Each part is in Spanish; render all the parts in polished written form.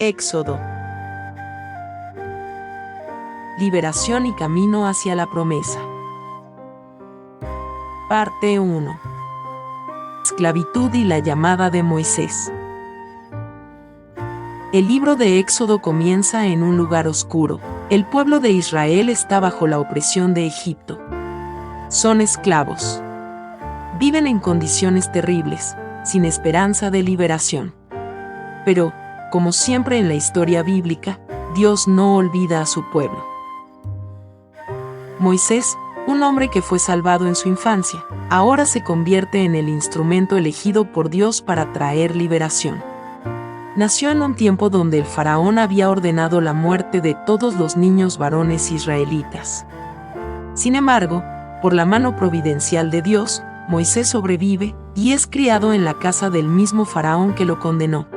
Éxodo. Liberación y camino hacia la promesa. Parte 1. Esclavitud y la llamada de Moisés. El libro de Éxodo comienza en un lugar oscuro. El pueblo de Israel está bajo la opresión de Egipto. Son esclavos. Viven en condiciones terribles, sin esperanza de liberación. Pero, como siempre en la historia bíblica, Dios no olvida a su pueblo. Moisés, un hombre que fue salvado en su infancia, ahora se convierte en el instrumento elegido por Dios para traer liberación. Nació en un tiempo donde el faraón había ordenado la muerte de todos los niños varones israelitas. Sin embargo, por la mano providencial de Dios, Moisés sobrevive y es criado en la casa del mismo faraón que lo condenó.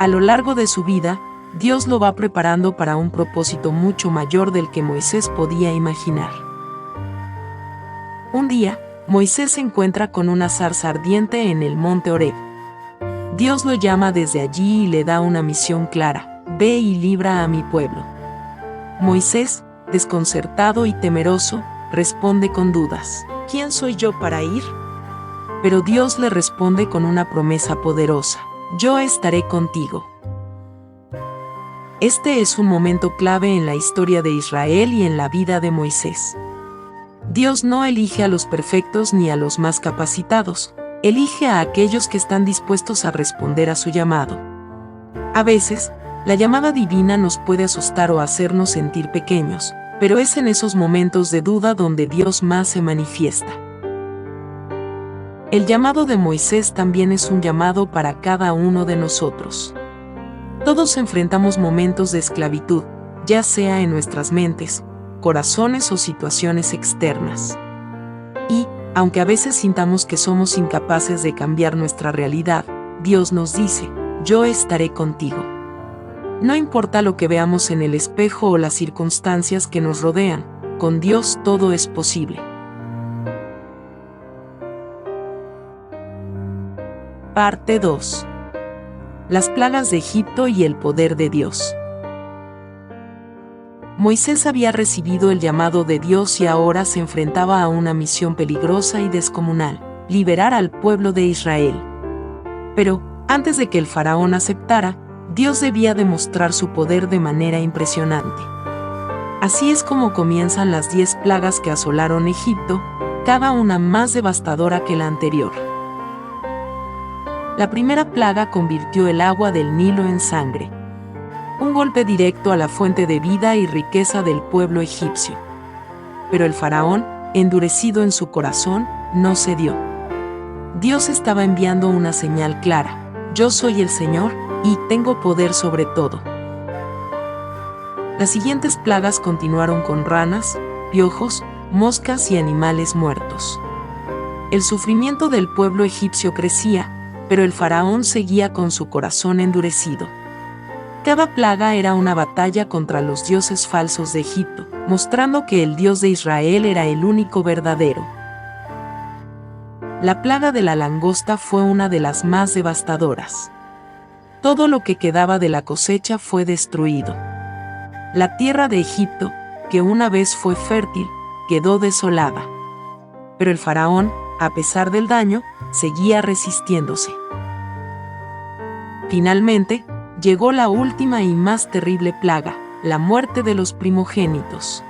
A lo largo de su vida, Dios lo va preparando para un propósito mucho mayor del que Moisés podía imaginar. Un día, Moisés se encuentra con una zarza ardiente en el monte Horeb. Dios lo llama desde allí y le da una misión clara: ve y libra a mi pueblo. Moisés, desconcertado y temeroso, responde con dudas: ¿quién soy yo para ir? Pero Dios le responde con una promesa poderosa: yo estaré contigo. Este es un momento clave en la historia de Israel y en la vida de Moisés. Dios no elige a los perfectos ni a los más capacitados, elige a aquellos que están dispuestos a responder a su llamado. A veces, la llamada divina nos puede asustar o hacernos sentir pequeños, pero es en esos momentos de duda donde Dios más se manifiesta. El llamado de Moisés también es un llamado para cada uno de nosotros. Todos enfrentamos momentos de esclavitud, ya sea en nuestras mentes, corazones o situaciones externas. Y, aunque a veces sintamos que somos incapaces de cambiar nuestra realidad, Dios nos dice: yo estaré contigo. No importa lo que veamos en el espejo o las circunstancias que nos rodean, con Dios todo es posible. Parte 2. Las plagas de Egipto y el poder de Dios. Moisés había recibido el llamado de Dios y ahora se enfrentaba a una misión peligrosa y descomunal: liberar al pueblo de Israel. Pero, antes de que el faraón aceptara, Dios debía demostrar su poder de manera impresionante. Así es como comienzan las 10 plagas que asolaron Egipto, cada una más devastadora que la anterior. La primera plaga convirtió el agua del Nilo en sangre. Un golpe directo a la fuente de vida y riqueza del pueblo egipcio. Pero el faraón, endurecido en su corazón, no cedió. Dios estaba enviando una señal clara: yo soy el Señor, y tengo poder sobre todo. Las siguientes plagas continuaron con ranas, piojos, moscas y animales muertos. El sufrimiento del pueblo egipcio crecía, pero el faraón seguía con su corazón endurecido. Cada plaga era una batalla contra los dioses falsos de Egipto, mostrando que el Dios de Israel era el único verdadero. La plaga de la langosta fue una de las más devastadoras. Todo lo que quedaba de la cosecha fue destruido. La tierra de Egipto, que una vez fue fértil, quedó desolada. Pero el faraón, a pesar del daño, seguía resistiéndose. Finalmente, llegó la última y más terrible plaga: la muerte de los primogénitos.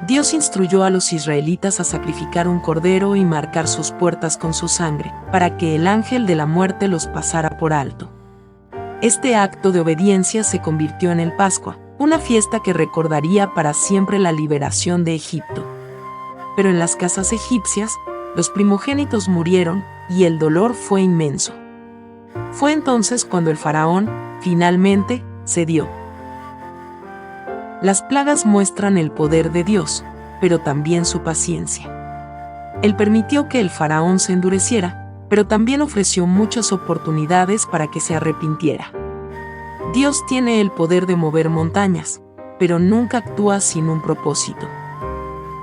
Dios instruyó a los israelitas a sacrificar un cordero y marcar sus puertas con su sangre, para que el ángel de la muerte los pasara por alto. Este acto de obediencia se convirtió en el Pascua, una fiesta que recordaría para siempre la liberación de Egipto. Pero en las casas egipcias, los primogénitos murieron, y el dolor fue inmenso. Fue entonces cuando el faraón, finalmente, cedió. Las plagas muestran el poder de Dios, pero también su paciencia. Él permitió que el faraón se endureciera, pero también ofreció muchas oportunidades para que se arrepintiera. Dios tiene el poder de mover montañas, pero nunca actúa sin un propósito.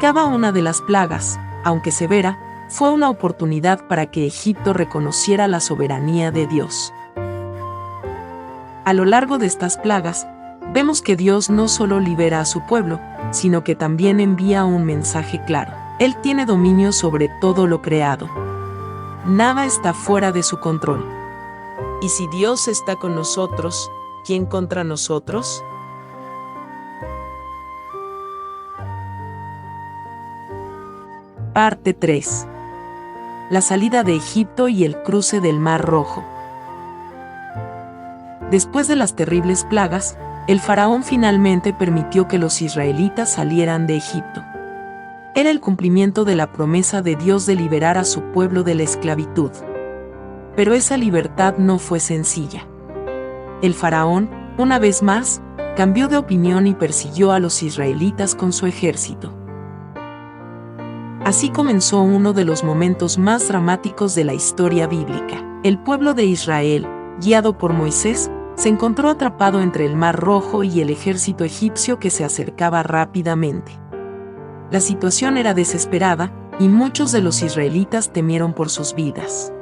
Cada una de las plagas, aunque severa, fue una oportunidad para que Egipto reconociera la soberanía de Dios. A lo largo de estas plagas, vemos que Dios no solo libera a su pueblo, sino que también envía un mensaje claro. Él tiene dominio sobre todo lo creado. Nada está fuera de su control. Y si Dios está con nosotros, ¿quién contra nosotros? Parte 3. La salida de Egipto y el cruce del Mar Rojo. Después de las terribles plagas, el faraón finalmente permitió que los israelitas salieran de Egipto. Era el cumplimiento de la promesa de Dios de liberar a su pueblo de la esclavitud. Pero esa libertad no fue sencilla. El faraón, una vez más, cambió de opinión y persiguió a los israelitas con su ejército. Así comenzó uno de los momentos más dramáticos de la historia bíblica. El pueblo de Israel, guiado por Moisés, se encontró atrapado entre el Mar Rojo y el ejército egipcio que se acercaba rápidamente. La situación era desesperada, y muchos de los israelitas temieron por sus vidas.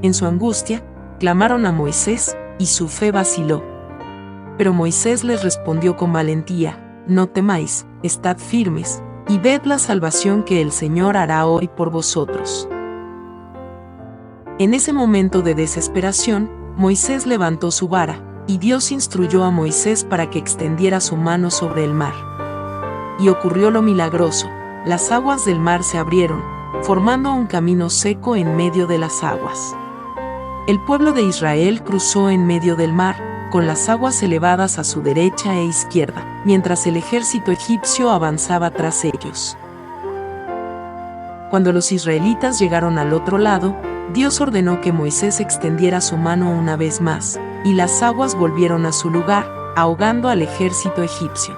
En su angustia, clamaron a Moisés, y su fe vaciló. Pero Moisés les respondió con valentía: «No temáis, estad firmes, y ved la salvación que el Señor hará hoy por vosotros». En ese momento de desesperación, Moisés levantó su vara, y Dios instruyó a Moisés para que extendiera su mano sobre el mar. Y ocurrió lo milagroso: las aguas del mar se abrieron, formando un camino seco en medio de las aguas. El pueblo de Israel cruzó en medio del mar, con las aguas elevadas a su derecha e izquierda, mientras el ejército egipcio avanzaba tras ellos. Cuando los israelitas llegaron al otro lado, Dios ordenó que Moisés extendiera su mano una vez más, y las aguas volvieron a su lugar, ahogando al ejército egipcio.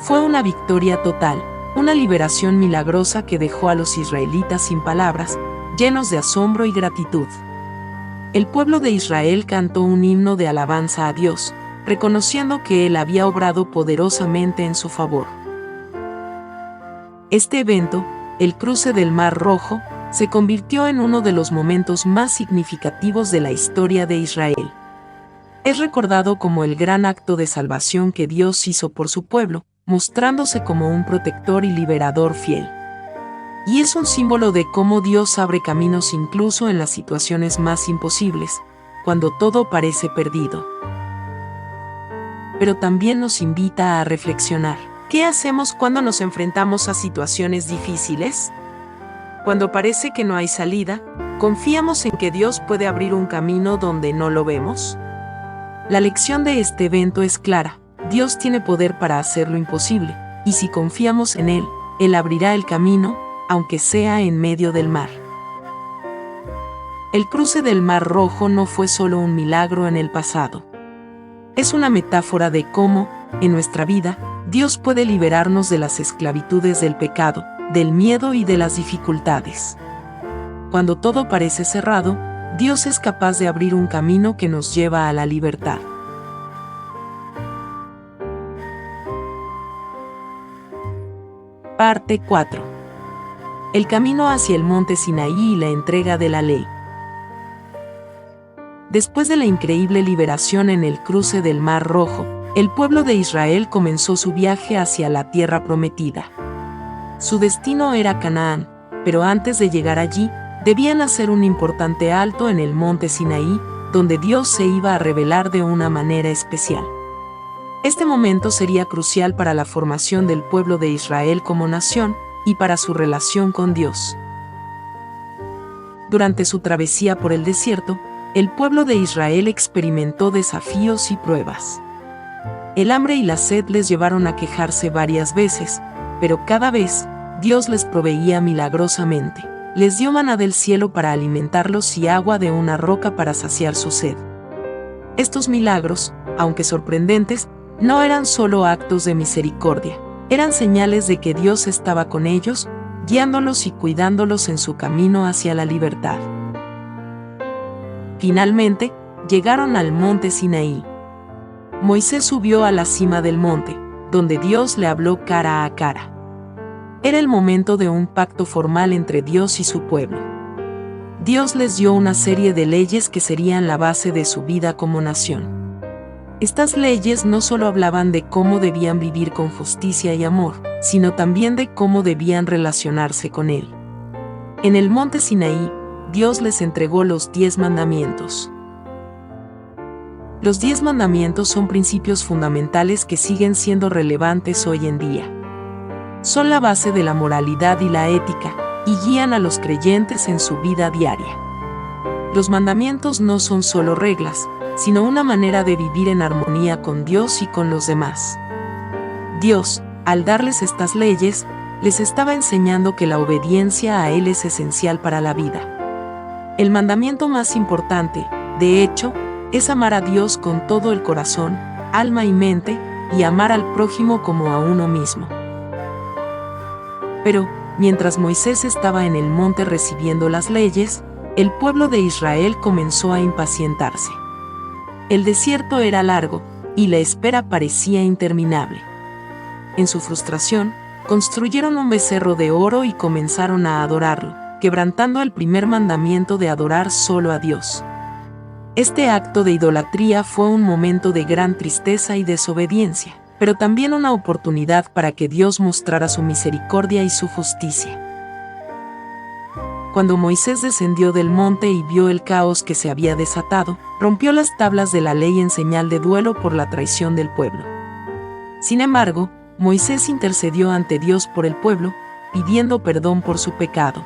Fue una victoria total, una liberación milagrosa que dejó a los israelitas sin palabras, llenos de asombro y gratitud. El pueblo de Israel cantó un himno de alabanza a Dios, reconociendo que Él había obrado poderosamente en su favor. Este evento, el cruce del Mar Rojo, se convirtió en uno de los momentos más significativos de la historia de Israel. Es recordado como el gran acto de salvación que Dios hizo por su pueblo, mostrándose como un protector y liberador fiel. Y es un símbolo de cómo Dios abre caminos incluso en las situaciones más imposibles, cuando todo parece perdido. Pero también nos invita a reflexionar. ¿Qué hacemos cuando nos enfrentamos a situaciones difíciles? Cuando parece que no hay salida, ¿confiamos en que Dios puede abrir un camino donde no lo vemos? La lección de este evento es clara: Dios tiene poder para hacer lo imposible, y si confiamos en Él, Él abrirá el camino, aunque sea en medio del mar. El cruce del Mar Rojo no fue solo un milagro en el pasado. Es una metáfora de cómo, en nuestra vida, Dios puede liberarnos de las esclavitudes del pecado, del miedo y de las dificultades. Cuando todo parece cerrado, Dios es capaz de abrir un camino que nos lleva a la libertad. Parte 4. El camino hacia el monte Sinaí y la entrega de la ley. Después de la increíble liberación en el cruce del Mar Rojo, el pueblo de Israel comenzó su viaje hacia la tierra prometida. Su destino era Canaán, pero antes de llegar allí, debían hacer un importante alto en el monte Sinaí, donde Dios se iba a revelar de una manera especial. Este momento sería crucial para la formación del pueblo de Israel como nación y para su relación con Dios. Durante su travesía por el desierto, el pueblo de Israel experimentó desafíos y pruebas. El hambre y la sed les llevaron a quejarse varias veces, pero cada vez, Dios les proveía milagrosamente. Les dio maná del cielo para alimentarlos y agua de una roca para saciar su sed. Estos milagros, aunque sorprendentes, no eran solo actos de misericordia, eran señales de que Dios estaba con ellos, guiándolos y cuidándolos en su camino hacia la libertad. Finalmente, llegaron al monte Sinaí. Moisés subió a la cima del monte, donde Dios le habló cara a cara. Era el momento de un pacto formal entre Dios y su pueblo. Dios les dio una serie de leyes que serían la base de su vida como nación. Estas leyes no solo hablaban de cómo debían vivir con justicia y amor, sino también de cómo debían relacionarse con Él. En el monte Sinaí, Dios les entregó los 10 mandamientos. Los 10 mandamientos son principios fundamentales que siguen siendo relevantes hoy en día. Son la base de la moralidad y la ética, y guían a los creyentes en su vida diaria. Los mandamientos no son solo reglas, sino una manera de vivir en armonía con Dios y con los demás. Dios, al darles estas leyes, les estaba enseñando que la obediencia a Él es esencial para la vida. El mandamiento más importante, de hecho, es amar a Dios con todo el corazón, alma y mente, y amar al prójimo como a uno mismo. Pero, mientras Moisés estaba en el monte recibiendo las leyes, el pueblo de Israel comenzó a impacientarse. El desierto era largo, y la espera parecía interminable. En su frustración, construyeron un becerro de oro y comenzaron a adorarlo, quebrantando el primer mandamiento de adorar solo a Dios. Este acto de idolatría fue un momento de gran tristeza y desobediencia, pero también una oportunidad para que Dios mostrara su misericordia y su justicia. Cuando Moisés descendió del monte y vio el caos que se había desatado, rompió las tablas de la ley en señal de duelo por la traición del pueblo. Sin embargo, Moisés intercedió ante Dios por el pueblo, pidiendo perdón por su pecado.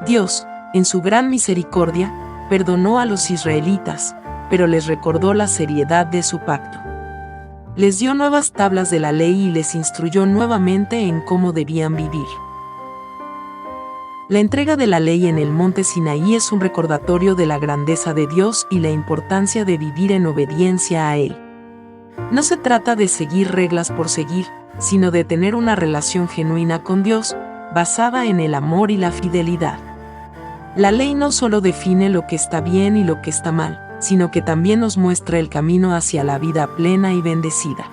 Dios, en su gran misericordia, perdonó a los israelitas, pero les recordó la seriedad de su pacto. Les dio nuevas tablas de la ley y les instruyó nuevamente en cómo debían vivir. La entrega de la ley en el monte Sinaí es un recordatorio de la grandeza de Dios y la importancia de vivir en obediencia a Él. No se trata de seguir reglas por seguir, sino de tener una relación genuina con Dios, basada en el amor y la fidelidad. La ley no solo define lo que está bien y lo que está mal, sino que también nos muestra el camino hacia la vida plena y bendecida.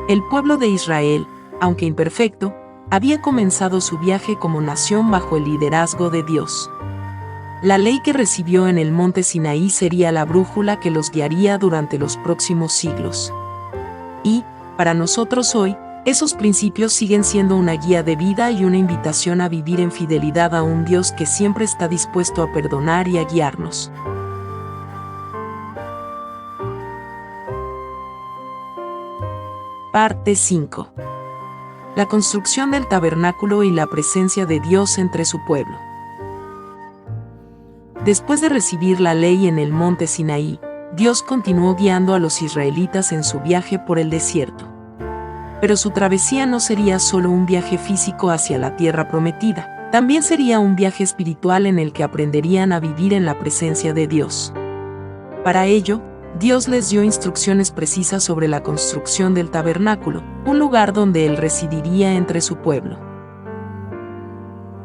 El pueblo de Israel, aunque imperfecto, había comenzado su viaje como nación bajo el liderazgo de Dios. La ley que recibió en el monte Sinaí sería la brújula que los guiaría durante los próximos siglos. Y, para nosotros hoy, esos principios siguen siendo una guía de vida y una invitación a vivir en fidelidad a un Dios que siempre está dispuesto a perdonar y a guiarnos. Parte 5. La construcción del tabernáculo y la presencia de Dios entre su pueblo. Después de recibir la ley en el monte Sinaí, Dios continuó guiando a los israelitas en su viaje por el desierto. Pero su travesía no sería solo un viaje físico hacia la tierra prometida, también sería un viaje espiritual en el que aprenderían a vivir en la presencia de Dios. Para ello, Dios les dio instrucciones precisas sobre la construcción del tabernáculo, un lugar donde Él residiría entre su pueblo.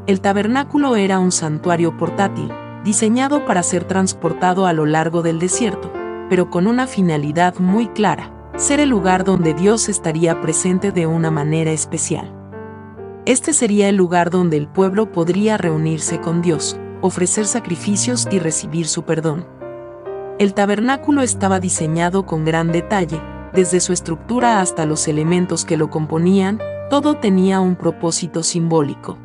El tabernáculo era un santuario portátil, diseñado para ser transportado a lo largo del desierto, pero con una finalidad muy clara: ser el lugar donde Dios estaría presente de una manera especial. Este sería el lugar donde el pueblo podría reunirse con Dios, ofrecer sacrificios y recibir su perdón. El tabernáculo estaba diseñado con gran detalle, desde su estructura hasta los elementos que lo componían, todo tenía un propósito simbólico.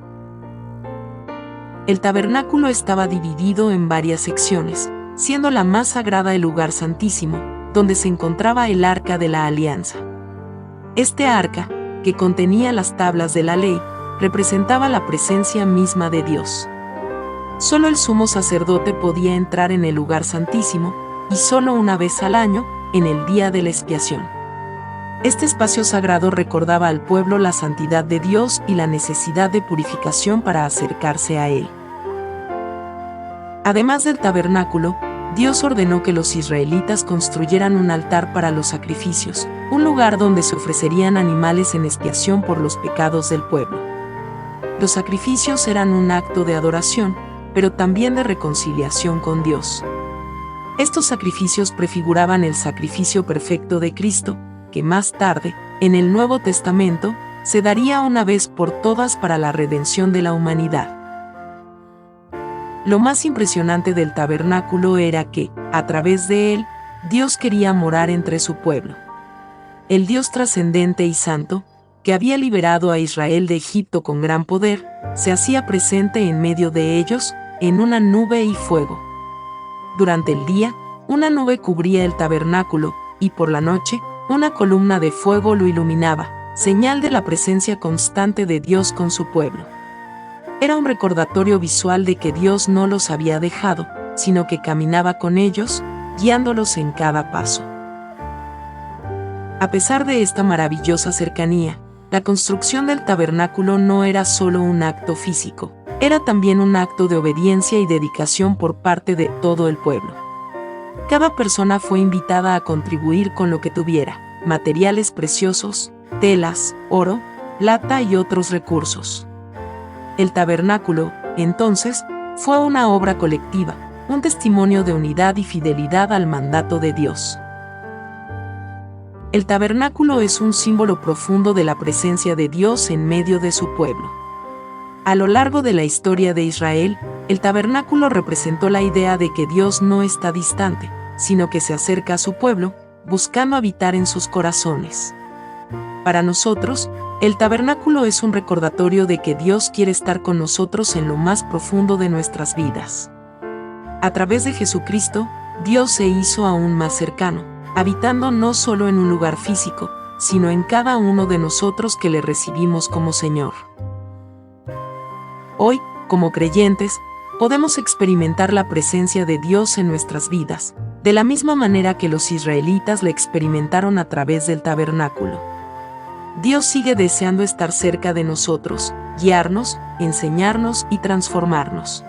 El tabernáculo estaba dividido en varias secciones, siendo la más sagrada el lugar santísimo, donde se encontraba el arca de la alianza. Este arca, que contenía las tablas de la ley, representaba la presencia misma de Dios. Solo el sumo sacerdote podía entrar en el lugar santísimo, y solo una vez al año, en el día de la expiación. Este espacio sagrado recordaba al pueblo la santidad de Dios y la necesidad de purificación para acercarse a Él. Además del tabernáculo, Dios ordenó que los israelitas construyeran un altar para los sacrificios, un lugar donde se ofrecerían animales en expiación por los pecados del pueblo. Los sacrificios eran un acto de adoración, pero también de reconciliación con Dios. Estos sacrificios prefiguraban el sacrificio perfecto de Cristo, que más tarde, en el Nuevo Testamento, se daría una vez por todas para la redención de la humanidad. Lo más impresionante del tabernáculo era que, a través de él, Dios quería morar entre su pueblo. El Dios trascendente y santo, que había liberado a Israel de Egipto con gran poder, se hacía presente en medio de ellos, en una nube y fuego. Durante el día, una nube cubría el tabernáculo, y por la noche, una columna de fuego lo iluminaba, señal de la presencia constante de Dios con su pueblo. Era un recordatorio visual de que Dios no los había dejado, sino que caminaba con ellos, guiándolos en cada paso. A pesar de esta maravillosa cercanía, la construcción del tabernáculo no era solo un acto físico, era también un acto de obediencia y dedicación por parte de todo el pueblo. Cada persona fue invitada a contribuir con lo que tuviera, materiales preciosos, telas, oro, plata y otros recursos. El tabernáculo, entonces, fue una obra colectiva, un testimonio de unidad y fidelidad al mandato de Dios. El tabernáculo es un símbolo profundo de la presencia de Dios en medio de su pueblo. A lo largo de la historia de Israel, el tabernáculo representó la idea de que Dios no está distante, sino que se acerca a su pueblo, buscando habitar en sus corazones. Para nosotros, el tabernáculo es un recordatorio de que Dios quiere estar con nosotros en lo más profundo de nuestras vidas. A través de Jesucristo, Dios se hizo aún más cercano, habitando no solo en un lugar físico, sino en cada uno de nosotros que le recibimos como Señor. Hoy, como creyentes, podemos experimentar la presencia de Dios en nuestras vidas, de la misma manera que los israelitas la experimentaron a través del tabernáculo. Dios sigue deseando estar cerca de nosotros, guiarnos, enseñarnos y transformarnos.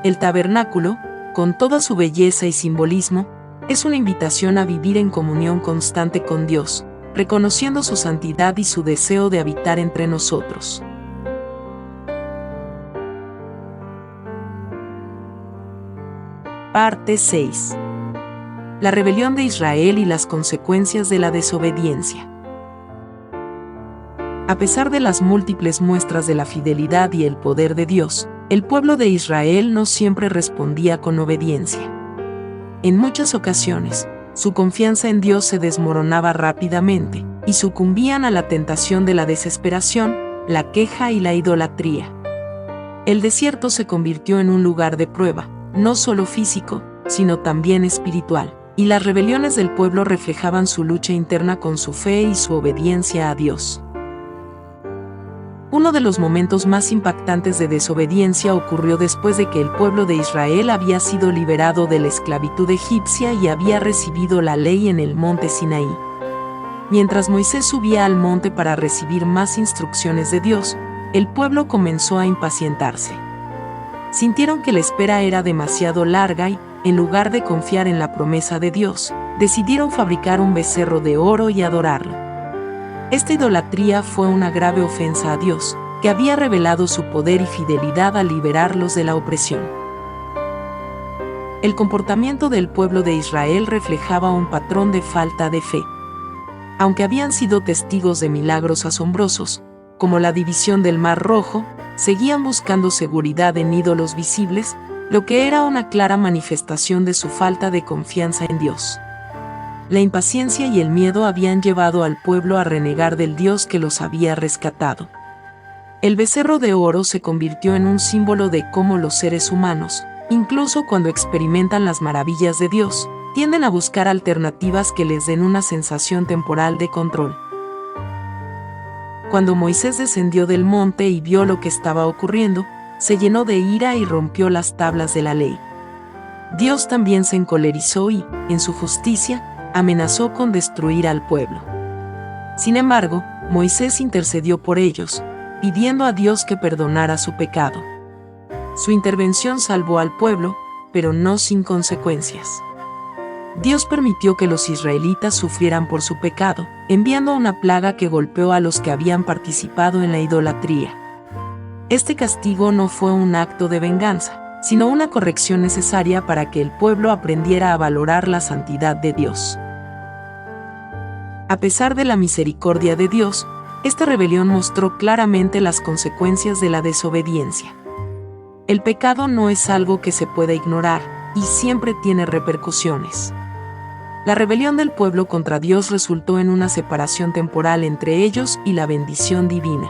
El tabernáculo, con toda su belleza y simbolismo, es una invitación a vivir en comunión constante con Dios, reconociendo su santidad y su deseo de habitar entre nosotros. Parte 6. La rebelión de Israel y las consecuencias de la desobediencia. A pesar de las múltiples muestras de la fidelidad y el poder de Dios, el pueblo de Israel no siempre respondía con obediencia. En muchas ocasiones, su confianza en Dios se desmoronaba rápidamente, y sucumbían a la tentación de la desesperación, la queja y la idolatría. El desierto se convirtió en un lugar de prueba, no solo físico, sino también espiritual, y las rebeliones del pueblo reflejaban su lucha interna con su fe y su obediencia a Dios. Uno de los momentos más impactantes de desobediencia ocurrió después de que el pueblo de Israel había sido liberado de la esclavitud egipcia y había recibido la ley en el monte Sinaí. Mientras Moisés subía al monte para recibir más instrucciones de Dios, el pueblo comenzó a impacientarse. Sintieron que la espera era demasiado larga y, en lugar de confiar en la promesa de Dios, decidieron fabricar un becerro de oro y adorarlo. Esta idolatría fue una grave ofensa a Dios, que había revelado su poder y fidelidad al liberarlos de la opresión. El comportamiento del pueblo de Israel reflejaba un patrón de falta de fe. Aunque habían sido testigos de milagros asombrosos, como la división del Mar Rojo, seguían buscando seguridad en ídolos visibles, lo que era una clara manifestación de su falta de confianza en Dios. La impaciencia y el miedo habían llevado al pueblo a renegar del Dios que los había rescatado. El becerro de oro se convirtió en un símbolo de cómo los seres humanos, incluso cuando experimentan las maravillas de Dios, tienden a buscar alternativas que les den una sensación temporal de control. Cuando Moisés descendió del monte y vio lo que estaba ocurriendo, se llenó de ira y rompió las tablas de la ley. Dios también se encolerizó y, en su justicia, amenazó con destruir al pueblo. Sin embargo, Moisés intercedió por ellos, pidiendo a Dios que perdonara su pecado. Su intervención salvó al pueblo, pero no sin consecuencias. Dios permitió que los israelitas sufrieran por su pecado, enviando una plaga que golpeó a los que habían participado en la idolatría. Este castigo no fue un acto de venganza, sino una corrección necesaria para que el pueblo aprendiera a valorar la santidad de Dios. A pesar de la misericordia de Dios, esta rebelión mostró claramente las consecuencias de la desobediencia. El pecado no es algo que se pueda ignorar, y siempre tiene repercusiones. La rebelión del pueblo contra Dios resultó en una separación temporal entre ellos y la bendición divina.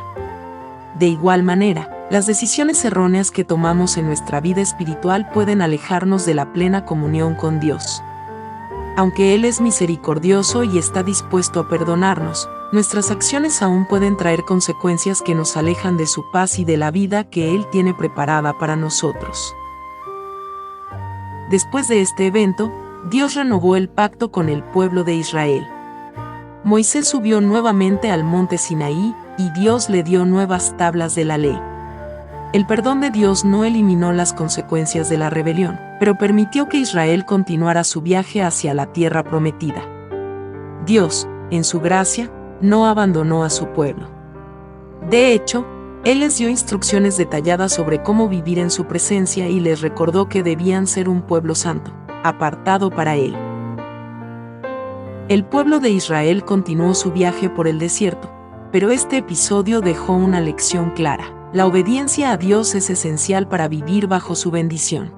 De igual manera, las decisiones erróneas que tomamos en nuestra vida espiritual pueden alejarnos de la plena comunión con Dios. Aunque Él es misericordioso y está dispuesto a perdonarnos, nuestras acciones aún pueden traer consecuencias que nos alejan de su paz y de la vida que Él tiene preparada para nosotros. Después de este evento, Dios renovó el pacto con el pueblo de Israel. Moisés subió nuevamente al monte Sinaí y Dios le dio nuevas tablas de la ley. El perdón de Dios no eliminó las consecuencias de la rebelión, pero permitió que Israel continuara su viaje hacia la tierra prometida. Dios, en su gracia, no abandonó a su pueblo. De hecho, Él les dio instrucciones detalladas sobre cómo vivir en su presencia y les recordó que debían ser un pueblo santo, apartado para Él. El pueblo de Israel continuó su viaje por el desierto, pero este episodio dejó una lección clara. La obediencia a Dios es esencial para vivir bajo su bendición.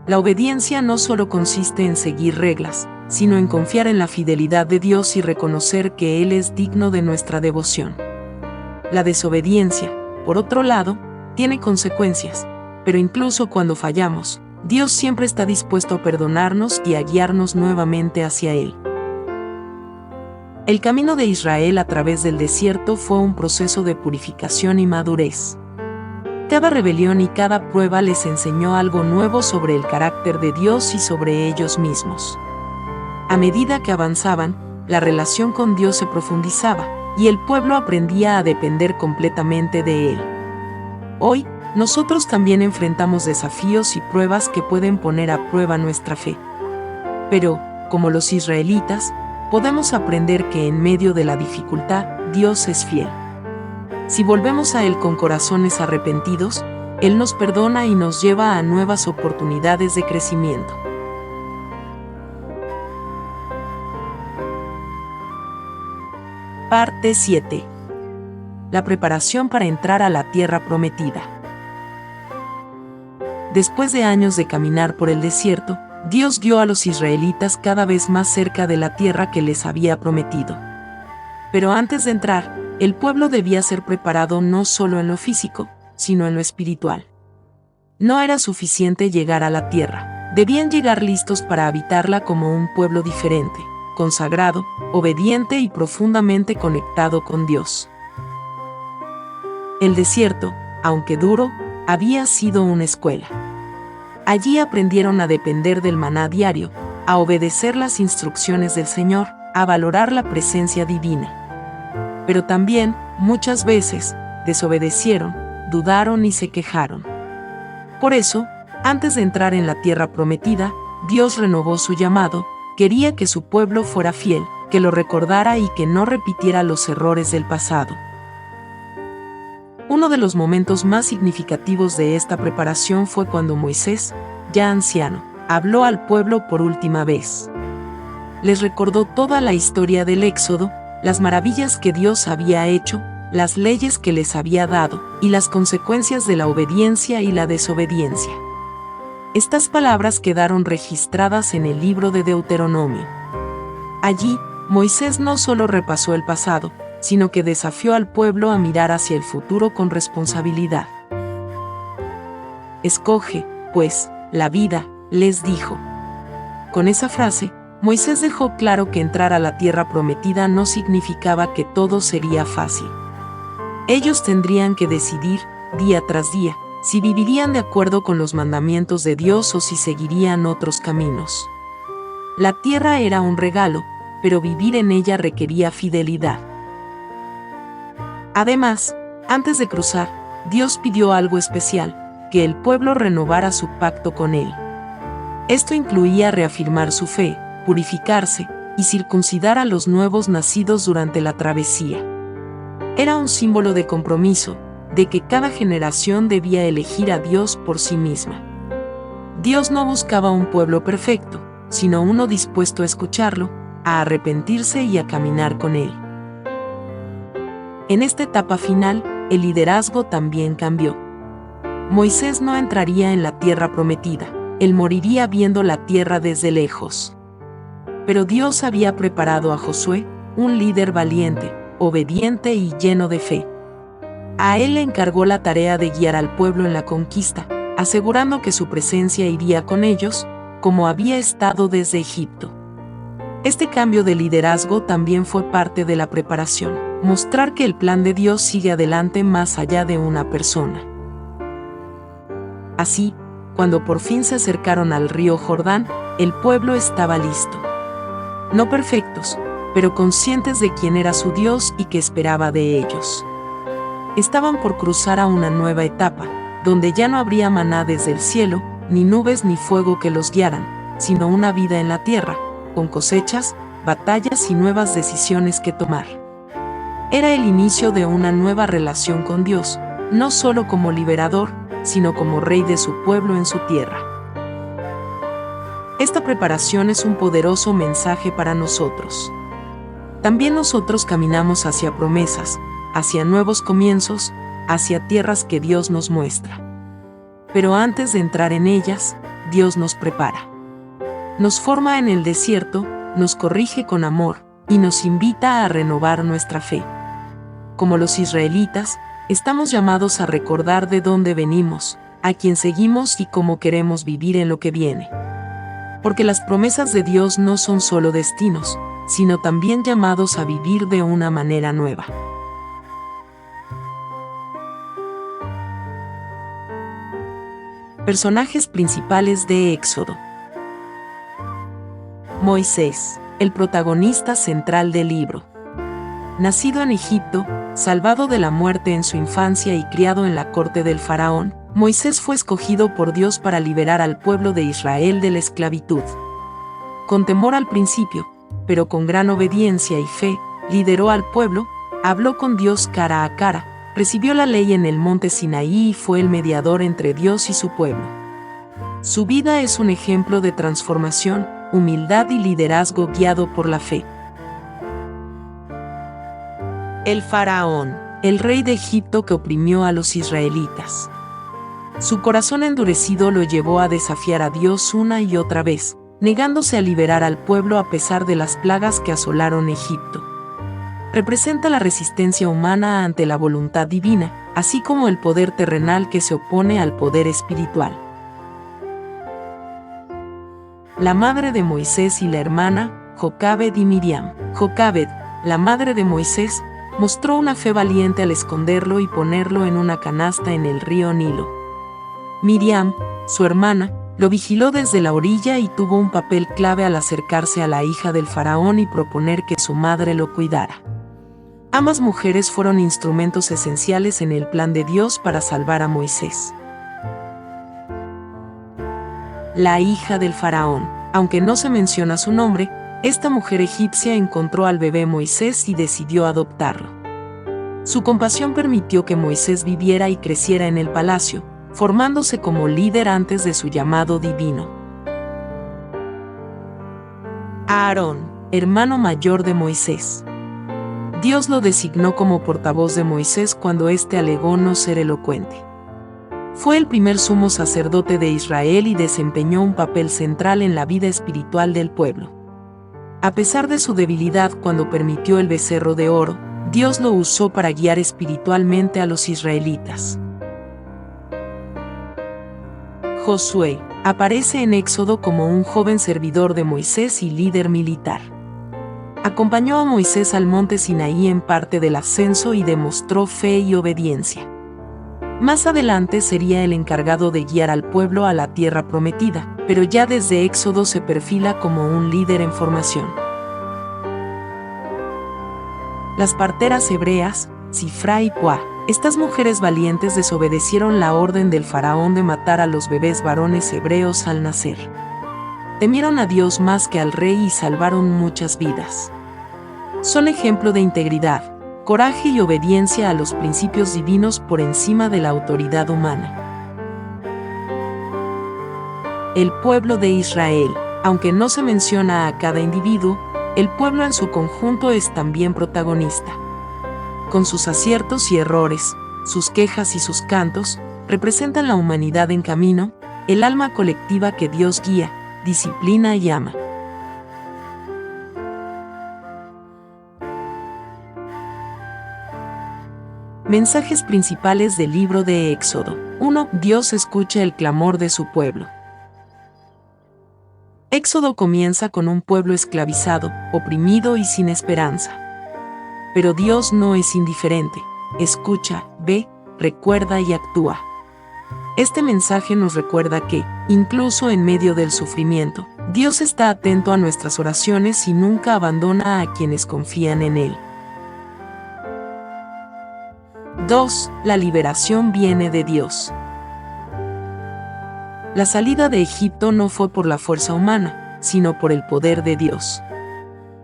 La obediencia no solo consiste en seguir reglas, sino en confiar en la fidelidad de Dios y reconocer que Él es digno de nuestra devoción. La desobediencia, por otro lado, tiene consecuencias, pero incluso cuando fallamos, Dios siempre está dispuesto a perdonarnos y a guiarnos nuevamente hacia Él. El camino de Israel a través del desierto fue un proceso de purificación y madurez. Cada rebelión y cada prueba les enseñó algo nuevo sobre el carácter de Dios y sobre ellos mismos. A medida que avanzaban, la relación con Dios se profundizaba, y el pueblo aprendía a depender completamente de Él. Hoy, nosotros también enfrentamos desafíos y pruebas que pueden poner a prueba nuestra fe. Pero, como los israelitas, podemos aprender que en medio de la dificultad, Dios es fiel. Si volvemos a Él con corazones arrepentidos, Él nos perdona y nos lleva a nuevas oportunidades de crecimiento. Parte 7. La preparación para entrar a la tierra prometida. Después de años de caminar por el desierto, Dios guió a los israelitas cada vez más cerca de la tierra que les había prometido. Pero antes de entrar, el pueblo debía ser preparado no solo en lo físico, sino en lo espiritual. No era suficiente llegar a la tierra, debían llegar listos para habitarla como un pueblo diferente, consagrado, obediente y profundamente conectado con Dios. El desierto, aunque duro, había sido una escuela. Allí aprendieron a depender del maná diario, a obedecer las instrucciones del Señor, a valorar la presencia divina. Pero también, muchas veces, desobedecieron, dudaron y se quejaron. Por eso, antes de entrar en la tierra prometida, Dios renovó su llamado, quería que su pueblo fuera fiel, que lo recordara y que no repitiera los errores del pasado. Uno de los momentos más significativos de esta preparación fue cuando Moisés, ya anciano, habló al pueblo por última vez. Les recordó toda la historia del Éxodo, las maravillas que Dios había hecho, las leyes que les había dado, y las consecuencias de la obediencia y la desobediencia. Estas palabras quedaron registradas en el libro de Deuteronomio. Allí, Moisés no solo repasó el pasado, sino que desafió al pueblo a mirar hacia el futuro con responsabilidad. Escoge, pues, la vida, les dijo. Con esa frase, Moisés dejó claro que entrar a la tierra prometida no significaba que todo sería fácil. Ellos tendrían que decidir, día tras día, si vivirían de acuerdo con los mandamientos de Dios o si seguirían otros caminos. La tierra era un regalo, pero vivir en ella requería fidelidad. Además, antes de cruzar, Dios pidió algo especial, que el pueblo renovara su pacto con Él. Esto incluía reafirmar su fe, purificarse y circuncidar a los nuevos nacidos durante la travesía. Era un símbolo de compromiso, de que cada generación debía elegir a Dios por sí misma. Dios no buscaba un pueblo perfecto, sino uno dispuesto a escucharlo, a arrepentirse y a caminar con Él. En esta etapa final, el liderazgo también cambió. Moisés no entraría en la tierra prometida, él moriría viendo la tierra desde lejos. Pero Dios había preparado a Josué, un líder valiente, obediente y lleno de fe. A él le encargó la tarea de guiar al pueblo en la conquista, asegurando que su presencia iría con ellos, como había estado desde Egipto. Este cambio de liderazgo también fue parte de la preparación, mostrar que el plan de Dios sigue adelante más allá de una persona. Así, cuando por fin se acercaron al río Jordán, el pueblo estaba listo. No perfectos, pero conscientes de quién era su Dios y qué esperaba de ellos. Estaban por cruzar a una nueva etapa, donde ya no habría maná desde el cielo, ni nubes ni fuego que los guiaran, sino una vida en la tierra, con cosechas, batallas y nuevas decisiones que tomar. Era el inicio de una nueva relación con Dios, no solo como liberador, sino como rey de su pueblo en su tierra. Esta preparación es un poderoso mensaje para nosotros. También nosotros caminamos hacia promesas, hacia nuevos comienzos, hacia tierras que Dios nos muestra. Pero antes de entrar en ellas, Dios nos prepara. Nos forma en el desierto, nos corrige con amor, y nos invita a renovar nuestra fe. Como los israelitas, estamos llamados a recordar de dónde venimos, a quién seguimos y cómo queremos vivir en lo que viene. Porque las promesas de Dios no son solo destinos, sino también llamados a vivir de una manera nueva. Personajes principales de Éxodo. Moisés, el protagonista central del libro. Nacido en Egipto, salvado de la muerte en su infancia y criado en la corte del faraón, Moisés fue escogido por Dios para liberar al pueblo de Israel de la esclavitud. Con temor al principio, pero con gran obediencia y fe, lideró al pueblo, habló con Dios cara a cara, recibió la ley en el monte Sinaí y fue el mediador entre Dios y su pueblo. Su vida es un ejemplo de transformación, humildad y liderazgo guiado por la fe. El faraón, el rey de Egipto que oprimió a los israelitas. Su corazón endurecido lo llevó a desafiar a Dios una y otra vez, negándose a liberar al pueblo a pesar de las plagas que asolaron Egipto. Representa la resistencia humana ante la voluntad divina, así como el poder terrenal que se opone al poder espiritual. La madre de Moisés y la hermana, Jocabed y Miriam. Jocabed, la madre de Moisés, mostró una fe valiente al esconderlo y ponerlo en una canasta en el río Nilo. Miriam, su hermana, lo vigiló desde la orilla y tuvo un papel clave al acercarse a la hija del faraón y proponer que su madre lo cuidara. Ambas mujeres fueron instrumentos esenciales en el plan de Dios para salvar a Moisés. La hija del faraón. Aunque no se menciona su nombre, esta mujer egipcia encontró al bebé Moisés y decidió adoptarlo. Su compasión permitió que Moisés viviera y creciera en el palacio, formándose como líder antes de su llamado divino. Aarón, hermano mayor de Moisés. Dios lo designó como portavoz de Moisés cuando éste alegó no ser elocuente. Fue el primer sumo sacerdote de Israel y desempeñó un papel central en la vida espiritual del pueblo. A pesar de su debilidad cuando permitió el becerro de oro, Dios lo usó para guiar espiritualmente a los israelitas. Josué aparece en Éxodo como un joven servidor de Moisés y líder militar. Acompañó a Moisés al monte Sinaí en parte del ascenso y demostró fe y obediencia. Más adelante sería el encargado de guiar al pueblo a la tierra prometida, pero ya desde Éxodo se perfila como un líder en formación. Las parteras hebreas, Sifra y Puá. Estas mujeres valientes desobedecieron la orden del faraón de matar a los bebés varones hebreos al nacer. Temieron a Dios más que al rey y salvaron muchas vidas. Son ejemplo de integridad, coraje y obediencia a los principios divinos por encima de la autoridad humana. El pueblo de Israel. Aunque no se menciona a cada individuo, el pueblo en su conjunto es también protagonista. Con sus aciertos y errores, sus quejas y sus cantos, representan la humanidad en camino, el alma colectiva que Dios guía, disciplina y ama. Mensajes principales del libro de Éxodo. 1. Dios escucha el clamor de su pueblo. Éxodo comienza con un pueblo esclavizado, oprimido y sin esperanza. Pero Dios no es indiferente, escucha, ve, recuerda y actúa. Este mensaje nos recuerda que, incluso en medio del sufrimiento, Dios está atento a nuestras oraciones y nunca abandona a quienes confían en Él. 2. La liberación viene de Dios. La salida de Egipto no fue por la fuerza humana, sino por el poder de Dios.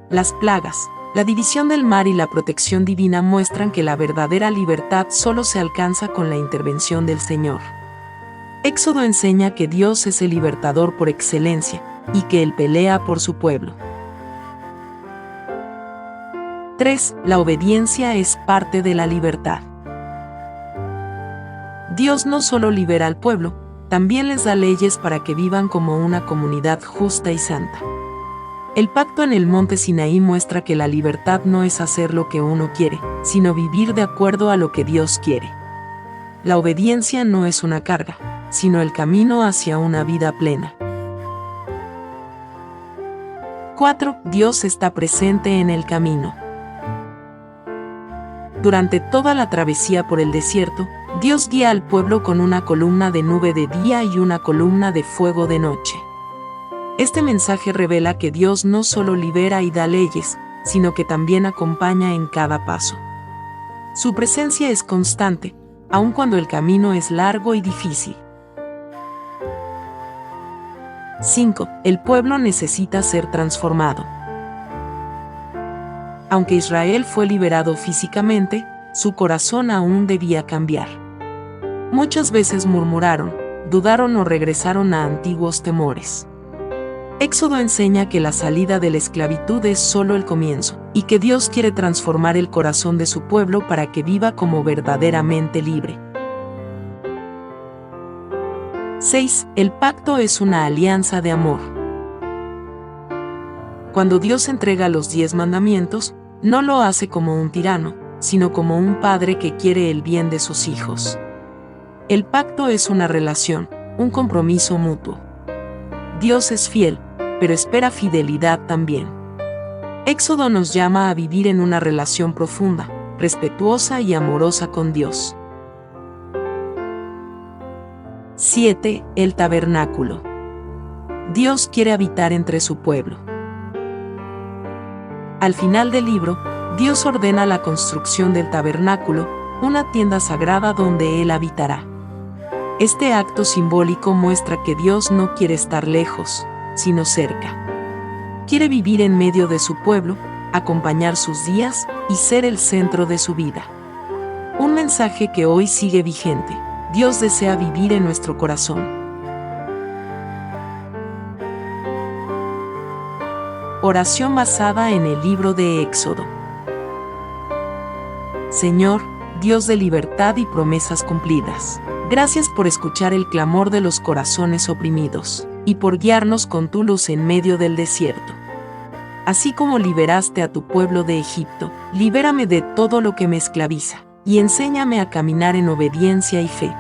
Las plagas, la división del mar y la protección divina muestran que la verdadera libertad solo se alcanza con la intervención del Señor. Éxodo enseña que Dios es el libertador por excelencia, y que Él pelea por su pueblo. 3. La obediencia es parte de la libertad. Dios no solo libera al pueblo, también les da leyes para que vivan como una comunidad justa y santa. El pacto en el monte Sinaí muestra que la libertad no es hacer lo que uno quiere, sino vivir de acuerdo a lo que Dios quiere. La obediencia no es una carga, sino el camino hacia una vida plena. 4. Dios está presente en el camino. Durante toda la travesía por el desierto, Dios guía al pueblo con una columna de nube de día y una columna de fuego de noche. Este mensaje revela que Dios no solo libera y da leyes, sino que también acompaña en cada paso. Su presencia es constante, aun cuando el camino es largo y difícil. 5. El pueblo necesita ser transformado. Aunque Israel fue liberado físicamente, su corazón aún debía cambiar. Muchas veces murmuraron, dudaron o regresaron a antiguos temores. Éxodo enseña que la salida de la esclavitud es solo el comienzo, y que Dios quiere transformar el corazón de su pueblo para que viva como verdaderamente libre. 6. El pacto es una alianza de amor. Cuando Dios entrega los 10 mandamientos, no lo hace como un tirano, sino como un padre que quiere el bien de sus hijos. El pacto es una relación, un compromiso mutuo. Dios es fiel, pero espera fidelidad también. Éxodo nos llama a vivir en una relación profunda, respetuosa y amorosa con Dios. 7. El tabernáculo. Dios quiere habitar entre su pueblo. Al final del libro, Dios ordena la construcción del tabernáculo, una tienda sagrada donde Él habitará. Este acto simbólico muestra que Dios no quiere estar lejos, sino cerca. Quiere vivir en medio de su pueblo, acompañar sus días y ser el centro de su vida. Un mensaje que hoy sigue vigente. Dios desea vivir en nuestro corazón. Oración basada en el libro de Éxodo. Señor, Dios de libertad y promesas cumplidas, gracias por escuchar el clamor de los corazones oprimidos, y por guiarnos con tu luz en medio del desierto. Así como liberaste a tu pueblo de Egipto, libérame de todo lo que me esclaviza, y enséñame a caminar en obediencia y fe.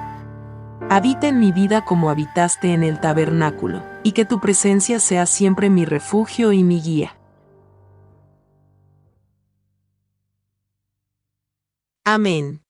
Habita en mi vida como habitaste en el tabernáculo, y que tu presencia sea siempre mi refugio y mi guía. Amén.